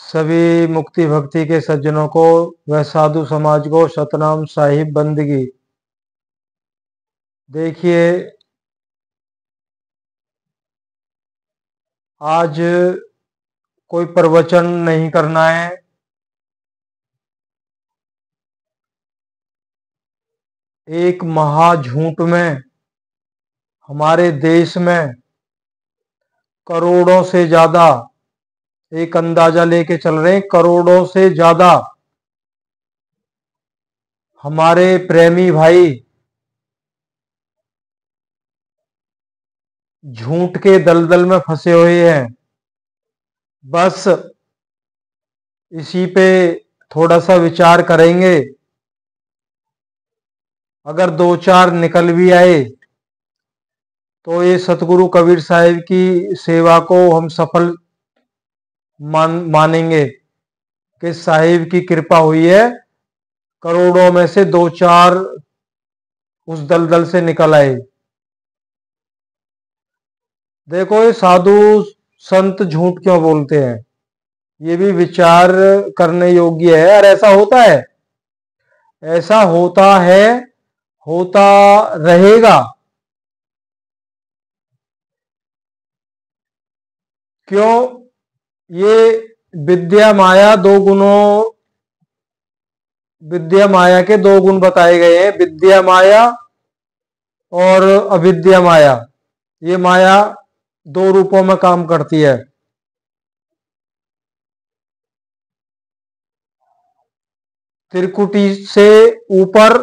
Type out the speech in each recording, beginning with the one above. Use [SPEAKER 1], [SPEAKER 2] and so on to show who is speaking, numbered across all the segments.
[SPEAKER 1] सभी मुक्ति भक्ति के सज्जनों को व साधु समाज को सतनाम साहिब बंदगी। देखिए, आज कोई प्रवचन नहीं करना है। एक महाझूठ में हमारे देश में करोड़ों से ज्यादा, एक अंदाजा लेके चल रहे हैं, करोड़ों से ज्यादा हमारे प्रेमी भाई झूठ के दलदल में फंसे हुए हैं। बस इसी पे थोड़ा सा विचार करेंगे। अगर दो चार निकल भी आए तो ये सतगुरु कबीर साहिब की सेवा को हम सफल मानेंगे कि साहिब की कृपा हुई है, करोड़ों में से दो चार उस दलदल से निकल आए। देखो, ये साधु संत झूठ क्यों बोलते हैं, ये भी विचार करने योग्य है। और ऐसा होता है, ऐसा होता है, होता रहेगा। क्यों? ये विद्या माया दो गुणों, विद्या माया के दो गुण बताए गए हैं, विद्या माया और अविद्या माया। ये माया दो रूपों में काम करती है। त्रिकुटी से ऊपर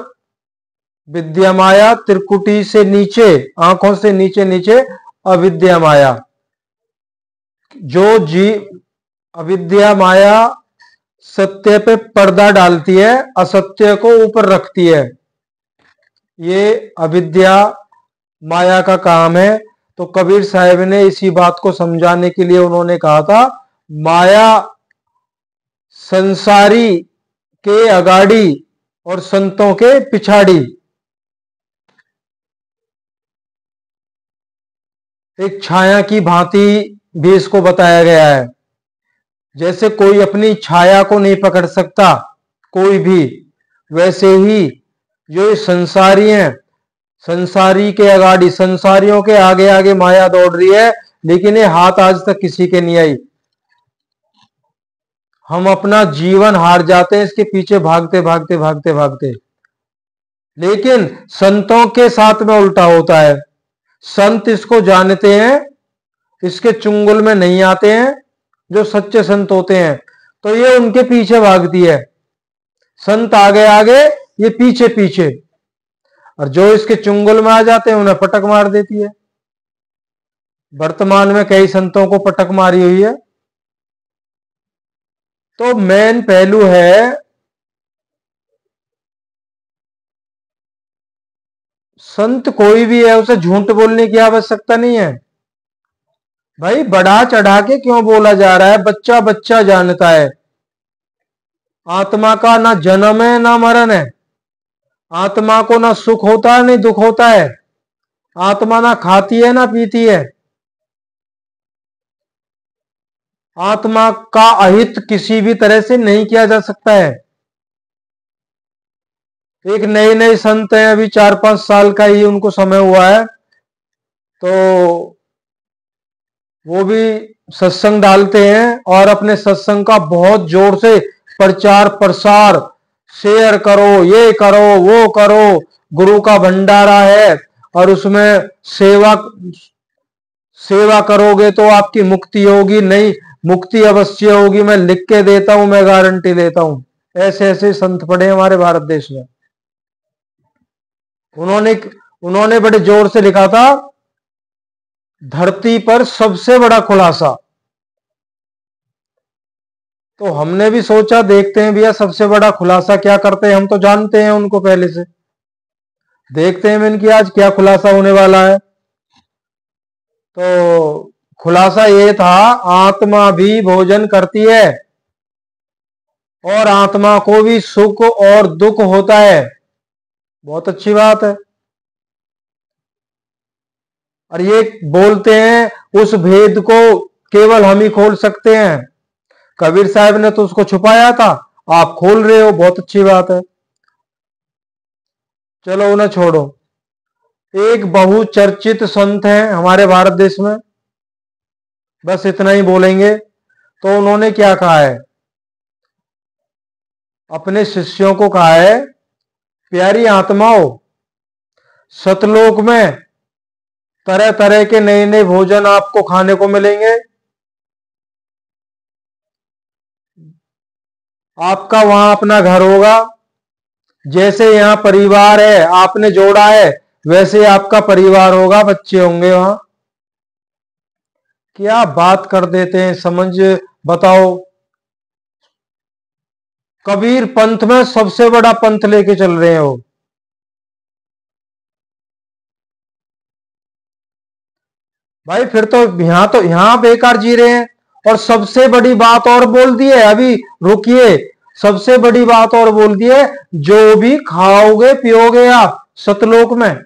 [SPEAKER 1] विद्या माया, त्रिकुटी से नीचे, आंखों से नीचे नीचे अविद्या माया। जो अविद्या माया सत्य पे पर्दा डालती है, असत्य को ऊपर रखती है, ये अविद्या माया का काम है। तो कबीर साहब ने इसी बात को समझाने के लिए उन्होंने कहा था, माया संसारी के अगाड़ी और संतों के पिछाड़ी। एक छाया की भांति भी इसको बताया गया है। जैसे कोई अपनी छाया को नहीं पकड़ सकता कोई भी, वैसे ही जो ये संसारी हैं, संसारी के अगाड़ी, संसारियों के आगे आगे माया दौड़ रही है, लेकिन ये हाथ आज तक किसी के नहीं आई। हम अपना जीवन हार जाते हैं इसके पीछे भागते भागते भागते भागते। लेकिन संतों के साथ में उल्टा होता है। संत इसको जानते हैं, इसके चुंगल में नहीं आते हैं। जो सच्चे संत होते हैं तो ये उनके पीछे भागती है, संत आगे आगे, ये पीछे पीछे। और जो इसके चुंगल में आ जाते हैं उन्हें पटक मार देती है। वर्तमान में कई संतों को पटक मारी हुई है। तो मेन पहलू है, संत कोई भी है उसे झूठ बोलने की आवश्यकता नहीं है। भाई बढ़ा चढ़ा के क्यों बोला जा रहा है? बच्चा बच्चा जानता है आत्मा का ना जन्म है ना मरण है। आत्मा को ना सुख होता है ना दुख होता है। आत्मा ना खाती है ना पीती है। आत्मा का अहित किसी भी तरह से नहीं किया जा सकता है। एक नए नए संत हैं, अभी 4-5 साल का ही उनको समय हुआ है, तो वो भी सत्संग डालते हैं और अपने सत्संग का बहुत जोर से प्रचार प्रसार, शेयर करो, ये करो वो करो, गुरु का भंडारा है और उसमें सेवा करोगे तो आपकी मुक्ति होगी। नहीं, मुक्ति अवश्य होगी, मैं लिख के देता हूं, मैं गारंटी देता हूं। ऐसे ऐसे संत पड़े हमारे भारत देश में। उन्होंने बड़े जोर से लिखा था, धरती पर सबसे बड़ा खुलासा। तो हमने भी सोचा देखते हैं भैया सबसे बड़ा खुलासा क्या करते हैं। हम तो जानते हैं उनको पहले से, देखते हैं इनकी आज क्या खुलासा होने वाला है। तो खुलासा ये था, आत्मा भी भोजन करती है और आत्मा को भी सुख और दुख होता है। बहुत अच्छी बात है। और ये बोलते हैं उस भेद को केवल हम ही खोल सकते हैं। कबीर साहब ने तो उसको छुपाया था, आप खोल रहे हो, बहुत अच्छी बात है। चलो उन्हें छोड़ो। एक बहुचर्चित संत है हमारे भारत देश में, बस इतना ही बोलेंगे। तो उन्होंने क्या कहा है, अपने शिष्यों को कहा है, प्यारी आत्माओं, सतलोक में तरह तरह के नए नए भोजन आपको खाने को मिलेंगे। आपका वहां अपना घर होगा, जैसे यहां परिवार है आपने जोड़ा है, वैसे आपका परिवार होगा, बच्चे होंगे वहां। क्या बात कर देते हैं, समझ बताओ। कबीर पंथ में सबसे बड़ा पंथ लेके चल रहे हो। भाई फिर तो यहां बेकार जी रहे हैं। और सबसे बड़ी बात और बोल दी है, अभी रुकिए, सबसे बड़ी बात और बोल दी है, जो भी खाओगे पियोगे आप सतलोक में,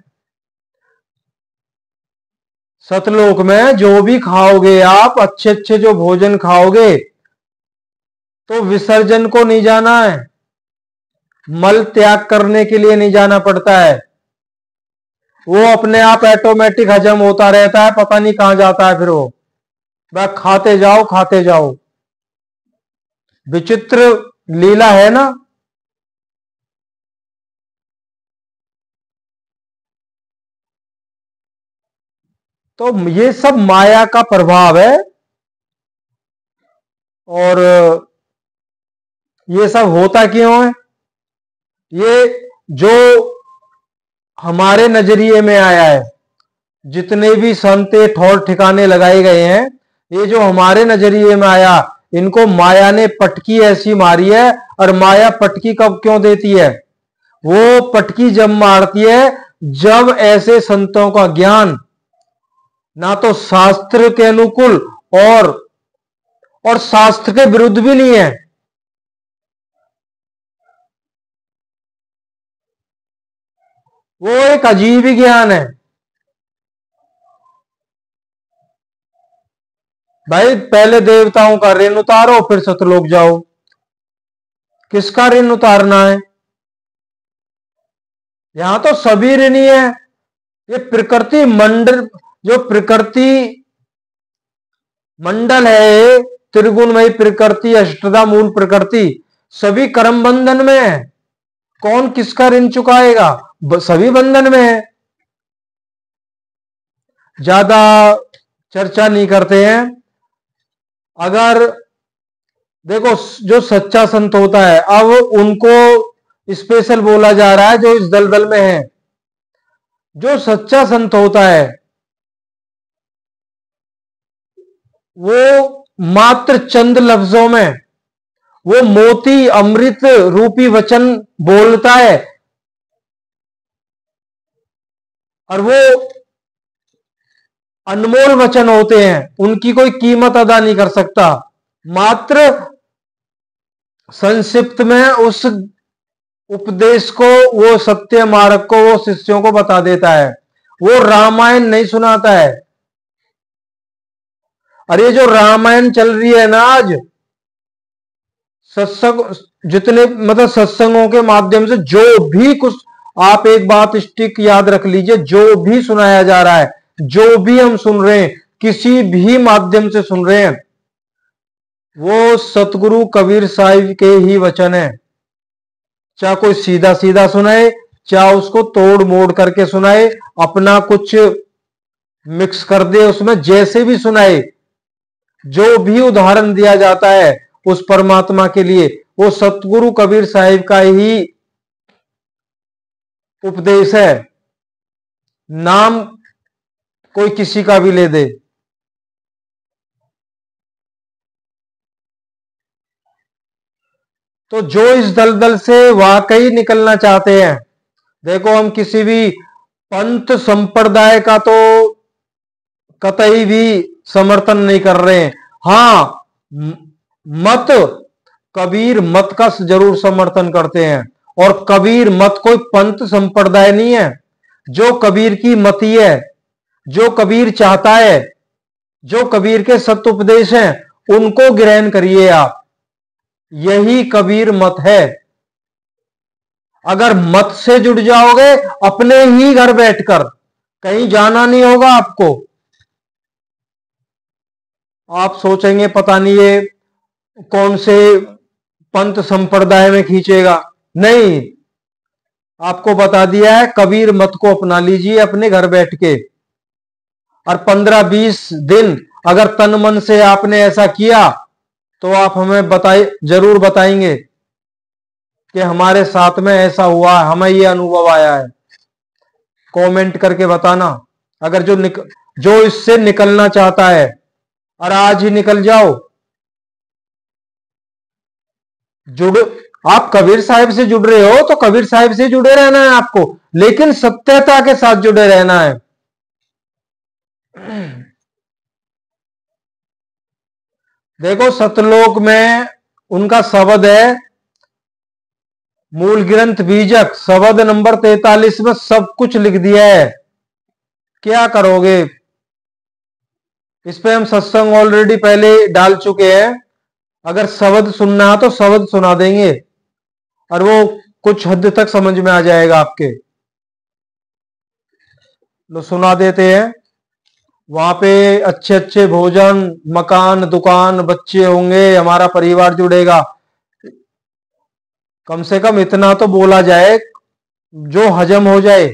[SPEAKER 1] सतलोक में जो भी खाओगे आप, अच्छे अच्छे जो भोजन खाओगे, तो विसर्जन को नहीं जाना है, मल त्याग करने के लिए नहीं जाना पड़ता है, वो अपने आप ऑटोमेटिक हजम होता रहता है, पता नहीं कहां जाता है फिर वो, बस खाते जाओ खाते जाओ। विचित्र लीला है ना। तो ये सब माया का प्रभाव है, और ये सब होता क्यों है, ये जो हमारे नजरिए में आया है, जितने भी संते ठौर ठिकाने लगाए गए हैं, ये जो हमारे नजरिए में आया, इनको माया ने पटकी ऐसी मारी है। और माया पटकी कब क्यों देती है, वो पटकी जब मारती है जब ऐसे संतों का ज्ञान ना तो शास्त्र के अनुकूल और शास्त्र के विरुद्ध भी नहीं है। वो एक अजीब ही ज्ञान है। भाई पहले देवताओं का ऋण उतारो, फिर सतलोक जाओ। किसका ऋण उतारना है, यहां तो सभी ऋणी है। ये प्रकृति मंडल, जो प्रकृति मंडल है, त्रिगुणमयी प्रकृति, अष्टधा मूल प्रकृति, सभी कर्म बंधन में है। कौन किसका ऋण चुकाएगा, सभी बंधन में है। ज्यादा चर्चा नहीं करते हैं। अगर देखो, जो सच्चा संत होता है, अब उनको स्पेशल बोला जा रहा है जो इस दलदल में है। जो सच्चा संत होता है वो मात्र चंद लफ्जों में वो मोती अमृत रूपी वचन बोलता है, और वो अनमोल वचन होते हैं, उनकी कोई कीमत अदा नहीं कर सकता। मात्र संक्षिप्त में उस उपदेश को, वो सत्य मार्ग को वो शिष्यों को बता देता है। वो रामायण नहीं सुनाता है। अरे जो रामायण चल रही है ना आज, सत्संग, जितने मतलब सत्संगों के माध्यम से जो भी कुछ, आप एक बात स्टिक याद रख लीजिए, जो भी सुनाया जा रहा है, जो भी हम सुन रहे हैं, किसी भी माध्यम से सुन रहे हैं, वो सतगुरु कबीर साहिब के ही वचन है। चाहे कोई सीधा सीधा सुनाए, चाहे उसको तोड़ मोड़ करके सुनाए, अपना कुछ मिक्स कर दे उसमें, जैसे भी सुनाए, जो भी उदाहरण दिया जाता है उस परमात्मा के लिए, वो सतगुरु कबीर साहिब का ही उपदेश है। नाम कोई किसी का भी ले दे। तो जो इस दलदल से वाकई निकलना चाहते हैं, देखो हम किसी भी पंथ संप्रदाय का तो कतई भी समर्थन नहीं कर रहे हैं। हां, मत, कबीर मत का जरूर समर्थन करते हैं। और कबीर मत कोई पंथ संप्रदाय नहीं है। जो कबीर की मती है, जो कबीर चाहता है, जो कबीर के सत्य उपदेश हैं, उनको ग्रहण करिए आप। यही कबीर मत है। अगर मत से जुड़ जाओगे अपने ही घर बैठकर, कहीं जाना नहीं होगा आपको। आप सोचेंगे पता नहीं ये कौन से पंथ संप्रदाय में खींचेगा, नहीं, आपको बता दिया है कबीर मत को अपना लीजिए अपने घर बैठ के। और 15-20 दिन अगर तन मन से आपने ऐसा किया तो आप हमें जरूर बताएंगे कि हमारे साथ में ऐसा हुआ, हमें ये अनुभव आया है। कमेंट करके बताना। अगर जो इससे निकलना चाहता है, और आज ही निकल जाओ। आप कबीर साहिब से जुड़ रहे हो तो कबीर साहिब से जुड़े रहना है आपको, लेकिन सत्यता के साथ जुड़े रहना है। देखो सतलोक में उनका शब्द है, मूल ग्रंथ बीजक शब्द नंबर 43 में सब कुछ लिख दिया है। क्या करोगे? इस पे हम सत्संग ऑलरेडी पहले डाल चुके हैं। अगर शब्द सुनना है तो शब्द सुना देंगे, और वो कुछ हद तक समझ में आ जाएगा आपके। तो सुना देते हैं। वहां पे अच्छे अच्छे भोजन, मकान, दुकान, बच्चे होंगे, हमारा परिवार जुड़ेगा। कम से कम इतना तो बोला जाए जो हजम हो जाए।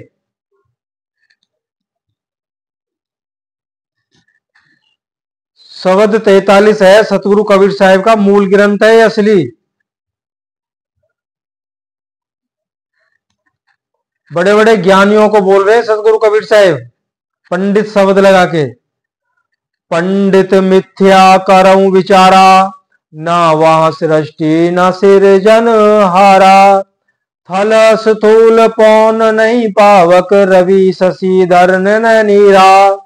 [SPEAKER 1] शब्द 43 है, सतगुरु कबीर साहिब का मूल ग्रंथ है असली। बड़े बड़े ज्ञानियों को बोल रहे हैं सतगुरु कबीर साहिब, पंडित शब्द लगा के। पंडित मिथ्या करऊं विचारा, ना वहां सृष्टि न सिरजन हारा। थल स्थूल पौन नहीं पावक, रवि शशि धरन न नीरा।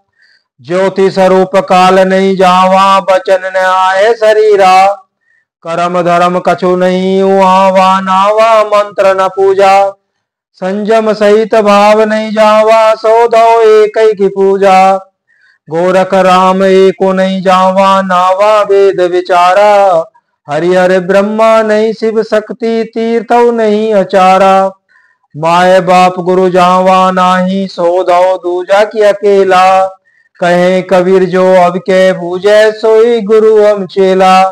[SPEAKER 1] ज्योति स्वरूप काल नहीं जावा, बचन न आए शरीरा। कर्म धर्म कछु नहीं हुआ, नावा मंत्र न पूजा। संजम सहित भाव नहीं जावा, सो दो एक की पूजा। गोरख राम एको नहीं जावा, नावा वेद विचारा। हरिहर ब्रह्मा नहीं शिव शक्ति, तीर्थ नहीं अचारा। माए बाप गुरु जावा नाही, सो दो दूजा की अकेला। कहे कबीर जो अब के बूझे, सोई गुरु हम चेला।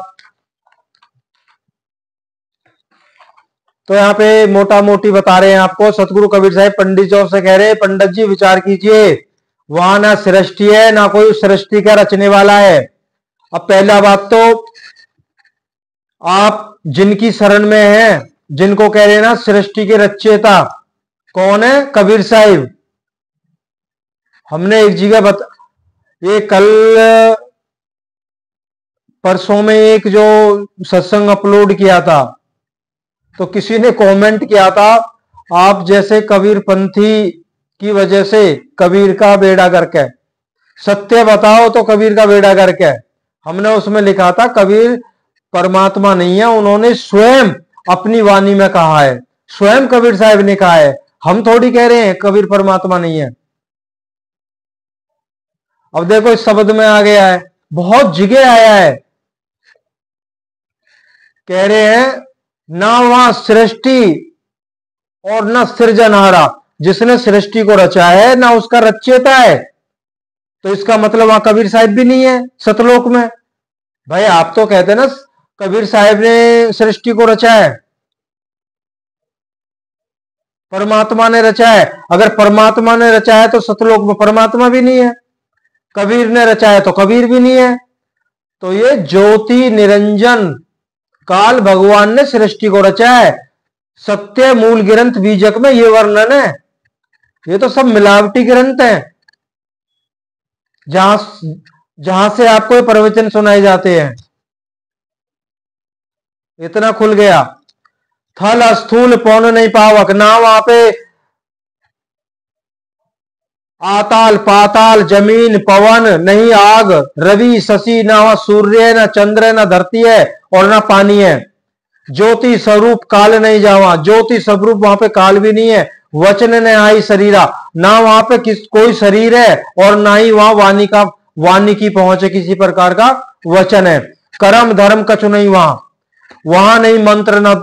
[SPEAKER 1] तो यहाँ पे मोटा मोटी बता रहे हैं आपको सतगुरु कबीर साहब। पंडित जी से कह रहे हैं पंडित जी विचार कीजिए, वहां ना सृष्टि है ना कोई सृष्टि का रचने वाला है। अब पहला बात तो आप जिनकी शरण में हैं, जिनको कह रहे हैं ना सृष्टि के रचयिता, कौन है? कबीर साहिब। हमने एक जगह ये कल परसों में एक जो सत्संग अपलोड किया था, तो किसी ने कमेंट किया था, आप जैसे कबीर पंथी की वजह से कबीर का बेड़ा गर्क है। सत्य बताओ तो कबीर का बेड़ा गर्क है। हमने उसमें लिखा था कबीर परमात्मा नहीं है, उन्होंने स्वयं अपनी वाणी में कहा है, स्वयं कबीर साहब ने कहा है। हम थोड़ी कह रहे हैं कबीर परमात्मा नहीं है। अब देखो इस शब्द में आ गया है, बहुत जगह आया है। कह रहे हैं ना वहां सृष्टि और ना सृजनहारा, जिसने सृष्टि को रचा है ना उसका रचयिता है। तो इसका मतलब वहां कबीर साहिब भी नहीं है सतलोक में। भाई आप तो कहते हैं ना कबीर साहिब ने सृष्टि को रचा है, परमात्मा ने रचा है। अगर परमात्मा ने रचा है तो सतलोक में परमात्मा भी नहीं है। कबीर ने रचा है तो कबीर भी नहीं है। तो ये ज्योति निरंजन काल भगवान ने सृष्टि को रचा है। सत्य मूल ग्रंथ बीजक में ये वर्णन है। ये तो सब मिलावटी ग्रंथ हैं, जहां से आपको ये प्रवचन सुनाए जाते हैं। इतना खुल गया। थल स्थूल पौन नहीं पावक, ना वहां पे आताल पाताल जमीन पवन नहीं, आग रवि शशि, ना वहां सूर्य न चंद्र न धरती है और ना पानी है। ज्योति स्वरूप काल नहीं जावा, ज्योति स्वरूप वहां पे काल भी नहीं है। वचन न आई शरीरा, ना वहां पे कोई शरीर है और ना ही वहां वाणी की पहुंच है, किसी प्रकार का वचन है। कर्म धर्म कछु नहीं वहां। वहां नहीं मंत्र न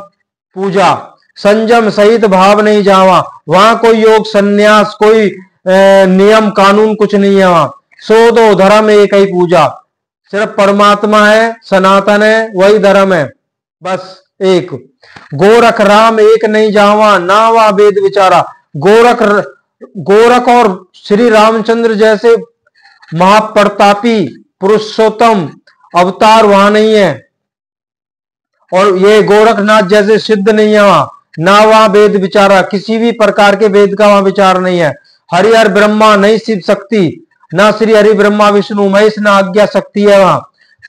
[SPEAKER 1] पूजा, संयम सहित भाव नहीं जावा, वहां कोई योग संन्यास कोई नियम कानून कुछ नहीं है। वहां सो दो धर्म एक ही पूजा, सिर्फ परमात्मा है, सनातन है, वही धर्म है, बस एक। गोरख राम एक नहीं जावा, ना वा वेद विचारा। गोरख और श्री रामचंद्र जैसे महाप्रतापी पुरुषोत्तम अवतार वहां नहीं है, और ये गोरखनाथ जैसे सिद्ध नहीं है वहां, ना वहां वेद विचारा, किसी भी प्रकार के वेद का वहां विचार नहीं है। हरिहर ब्रह्मा नहीं शिव शक्ति, ना श्री हरि ब्रह्मा विष्णु महेश, ना आज्ञा शक्ति है वहां।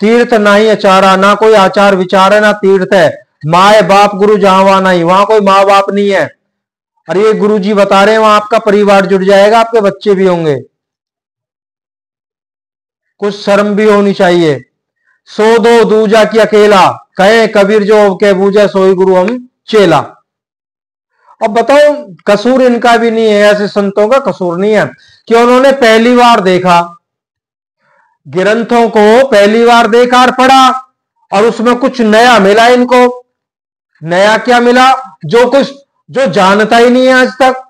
[SPEAKER 1] तीर्थ ना ही आचारा, ना कोई आचार विचार है ना तीर्थ है। माए बाप गुरु जहां वहां नहीं, वहां कोई माँ बाप नहीं है। और ये गुरु जी बता रहे हैं वहां आपका परिवार जुड़ जाएगा, आपके बच्चे भी होंगे। कुछ शर्म भी होनी चाहिए। सो दो दूजा की अकेला, कहे कबीर जो के बूझे सोई गुरु हम चेला। अब बताओ कसूर इनका भी नहीं है, ऐसे संतों का कसूर नहीं है कि उन्होंने पहली बार देखा, ग्रंथों को पहली बार देखा और पढ़ा, और उसमें कुछ नया मिला इनको। नया क्या मिला? जो कुछ जो जानता ही नहीं है आज तक,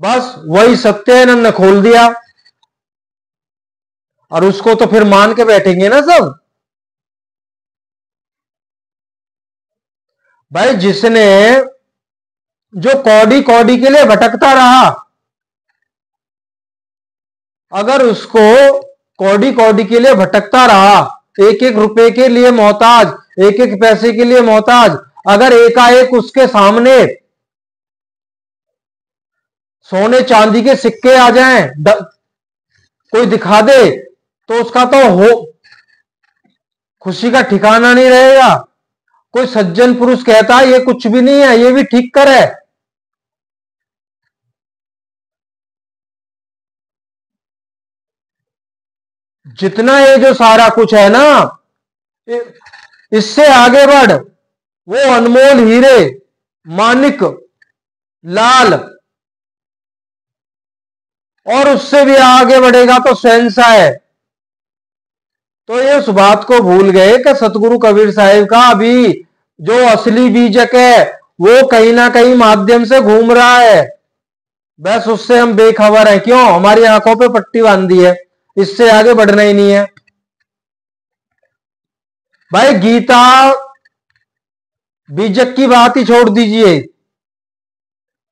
[SPEAKER 1] बस वही सत्य है, इन्होंने खोल दिया, और उसको तो फिर मान के बैठेंगे ना सब। भाई जिसने जो कौड़ी कौड़ी के लिए भटकता रहा, अगर उसको कौड़ी कौड़ी के लिए भटकता रहा, एक एक रुपए के लिए मोहताज, एक एक पैसे के लिए मोहताज, अगर एकाएक उसके सामने सोने चांदी के सिक्के आ जाएं, कोई दिखा दे, तो उसका तो हो खुशी का ठिकाना नहीं रहेगा। कोई सज्जन पुरुष कहता है ये कुछ भी नहीं है, ये भी ठीक कर है। जितना ये जो सारा कुछ है ना, इससे आगे बढ़, वो अनमोल हीरे मानिक लाल, और उससे भी आगे बढ़ेगा तो शहंशाह है। तो ये उस बात को भूल गए कि सतगुरु कबीर साहिब का अभी जो असली बीजक है वो कहीं ना कहीं माध्यम से घूम रहा है, बस उससे हम बेखबर हैं। क्यों? हमारी आंखों पे पट्टी बांधी है, इससे आगे बढ़ना ही नहीं है। भाई गीता बीजक की बात ही छोड़ दीजिए,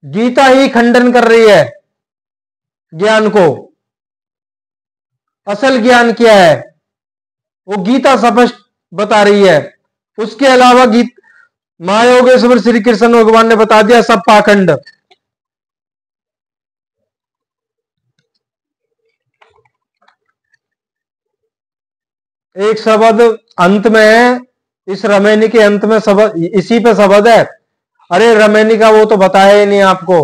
[SPEAKER 1] गीता ही खंडन कर रही है ज्ञान को। असल ज्ञान क्या है वो गीता स्पष्ट बता रही है। उसके अलावा महायोगेश्वर श्री कृष्ण भगवान ने बता दिया सब पाखंड। एक शब्द अंत में है, इस रमैनी के अंत में शब्द इसी पे शब्द है। अरे रमैनी का वो तो बताया ही नहीं आपको।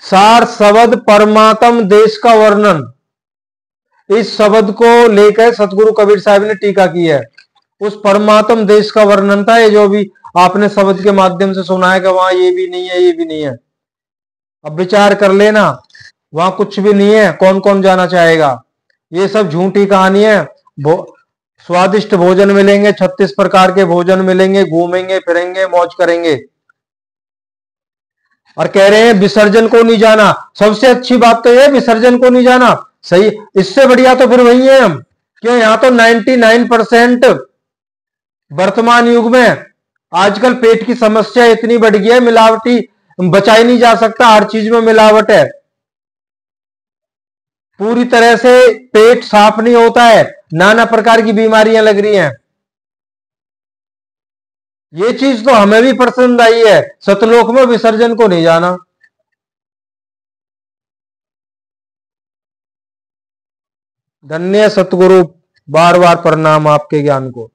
[SPEAKER 1] सार शब्द परमात्म देश का वर्णन, इस शब्द को लेकर सतगुरु कबीर साहब ने टीका की है। उस परमात्म देश का वर्णन था ये जो भी आपने शब्द के माध्यम से सुना है कि वहां ये भी नहीं है, ये भी नहीं है। अब विचार कर लेना, वहां कुछ भी नहीं है, कौन कौन जाना चाहेगा? ये सब झूठी कहानी है। स्वादिष्ट भोजन मिलेंगे, 36 प्रकार के भोजन मिलेंगे, घूमेंगे फिरेंगे मौज करेंगे, और कह रहे हैं विसर्जन को नहीं जाना। सबसे अच्छी बात तो यह विसर्जन को नहीं जाना, सही। इससे बढ़िया तो फिर वही है हम। क्यों? यहां तो 99% वर्तमान युग में आजकल पेट की समस्या इतनी बढ़ गई है, मिलावटी बचा ही नहीं जा सकता, हर चीज में मिलावट है। पूरी तरह से पेट साफ नहीं होता है, नाना प्रकार की बीमारियां लग रही हैं। ये चीज तो हमें भी पसंद आई है, सतलोक में विसर्जन को नहीं जाना। धन्य सतगुरु, बार बार प्रणाम आपके ज्ञान को।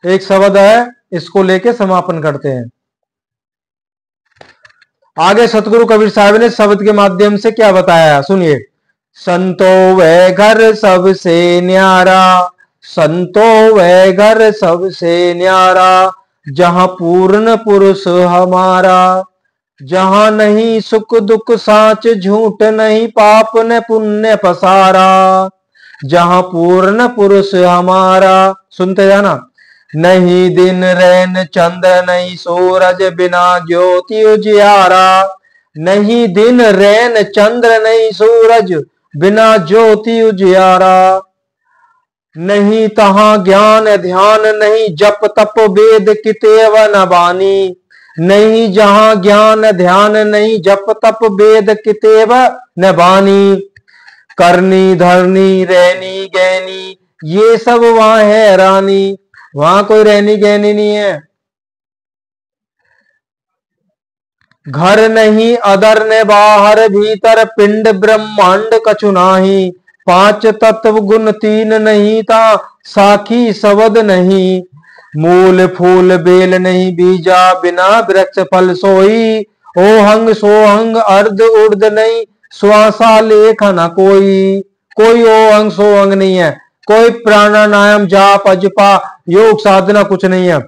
[SPEAKER 1] एक शब्द है, इसको लेके समापन करते हैं। आगे सतगुरु कबीर साहब ने शब्द के माध्यम से क्या बताया, सुनिए। संतो वह घर सबसे न्यारा, संतो वह घर सबसे न्यारा, जहां पूर्ण पुरुष हमारा, जहां नहीं सुख दुख साच झूठ नहीं, पाप ने पुण्य पसारा, जहां पूर्ण पुरुष हमारा। सुनते जाना। नहीं दिन रैन चंद्र नहीं सूरज बिना ज्योति उजियारा। नहीं दिन रैन चंद्र नहीं सूरज बिना ज्योति उजियारा। नहीं तहां ज्ञान ध्यान नहीं जप तप वेद कितेव न बानी। नहीं जहां ज्ञान ध्यान नहीं जप तप वेद कितेव न बानी। करनी धरनी रहनी गहनी ये सब वहां है रानी। वहां कोई रहनी गहनी नहीं है। घर नहीं अदर ने बाहर भीतर पिंड ब्रह्मांड कछु नाही। पांच तत्व गुण तीन नहीं था साखी सबद नहीं। मूल फूल बेल नहीं बीजा बिना वृक्ष फल सोई। ओहंग सोहंग अर्ध उर्ध नहीं श्वासा लेख न कोई। कोई ओहंग सोहंग नहीं है। कोई प्राणायाम जाप अजपा योग साधना कुछ नहीं है।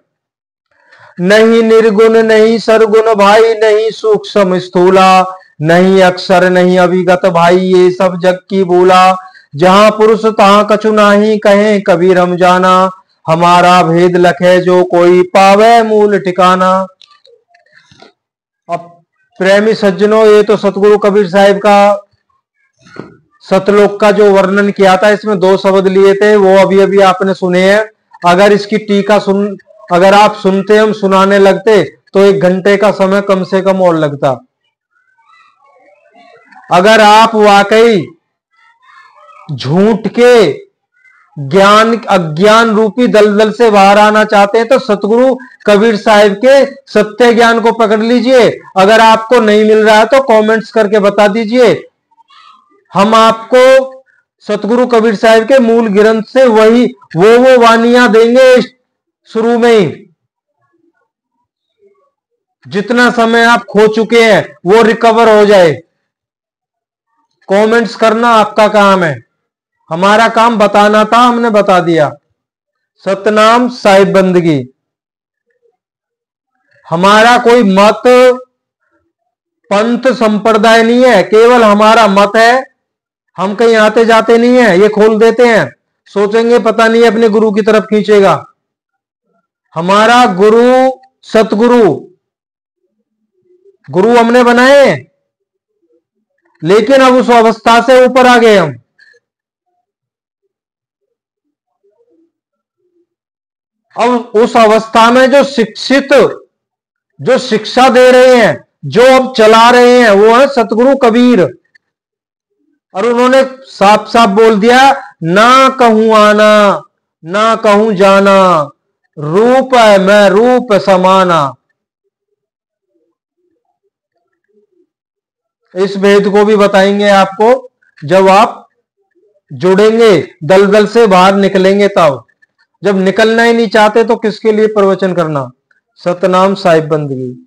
[SPEAKER 1] नहीं निर्गुण नहीं सरगुण भाई नहीं सूक्ष्म स्थूला। नहीं अक्षर नहीं अभिगत भाई ये सब जग की भूला। जहां पुरुष तहां कछु नाही कहें कबीर हम जाना। हमारा भेद लखे जो कोई पावे मूल ठिकाना। अब प्रेमी सज्जनों ये तो सतगुरु कबीर साहिब का सतलोक का जो वर्णन किया था इसमें दो शब्द लिए थे वो अभी अभी आपने सुने हैं। अगर इसकी टीका अगर आप सुनते हम सुनाने लगते तो 1 घंटे का समय कम से कम और लगता। अगर आप वाकई झूठ के ज्ञान अज्ञान रूपी दलदल से बाहर आना चाहते हैं तो सतगुरु कबीर साहिब के सत्य ज्ञान को पकड़ लीजिए। अगर आपको नहीं मिल रहा है तो कमेंट्स करके बता दीजिए। हम आपको सतगुरु कबीर साहिब के मूल ग्रंथ से वही वो वानियां देंगे शुरू में ही। जितना समय आप खो चुके हैं वो रिकवर हो जाए। कमेंट्स करना आपका काम है। हमारा काम बताना था हमने बता दिया। सतनाम साहिब बंदगी। हमारा कोई मत पंथ संप्रदाय नहीं है। केवल हमारा मत है। हम कहीं आते जाते नहीं है। ये खोल देते हैं सोचेंगे पता नहीं अपने गुरु की तरफ खींचेगा। हमारा गुरु सतगुरु गुरु हमने बनाए लेकिन अब उस अवस्था से ऊपर आ गए हम। अब उस अवस्था में जो शिक्षित जो शिक्षा दे रहे हैं जो अब चला रहे हैं वो है सतगुरु कबीर। और उन्होंने साफ साफ बोल दिया ना कहूं आना ना कहूं जाना रूप है मैं रूप समाना। इस भेद को भी बताएंगे आपको जब आप जुड़ेंगे दलदल से बाहर निकलेंगे तब। जब निकलना ही नहीं चाहते तो किसके लिए प्रवचन करना। सतनाम साहिब बंदगी।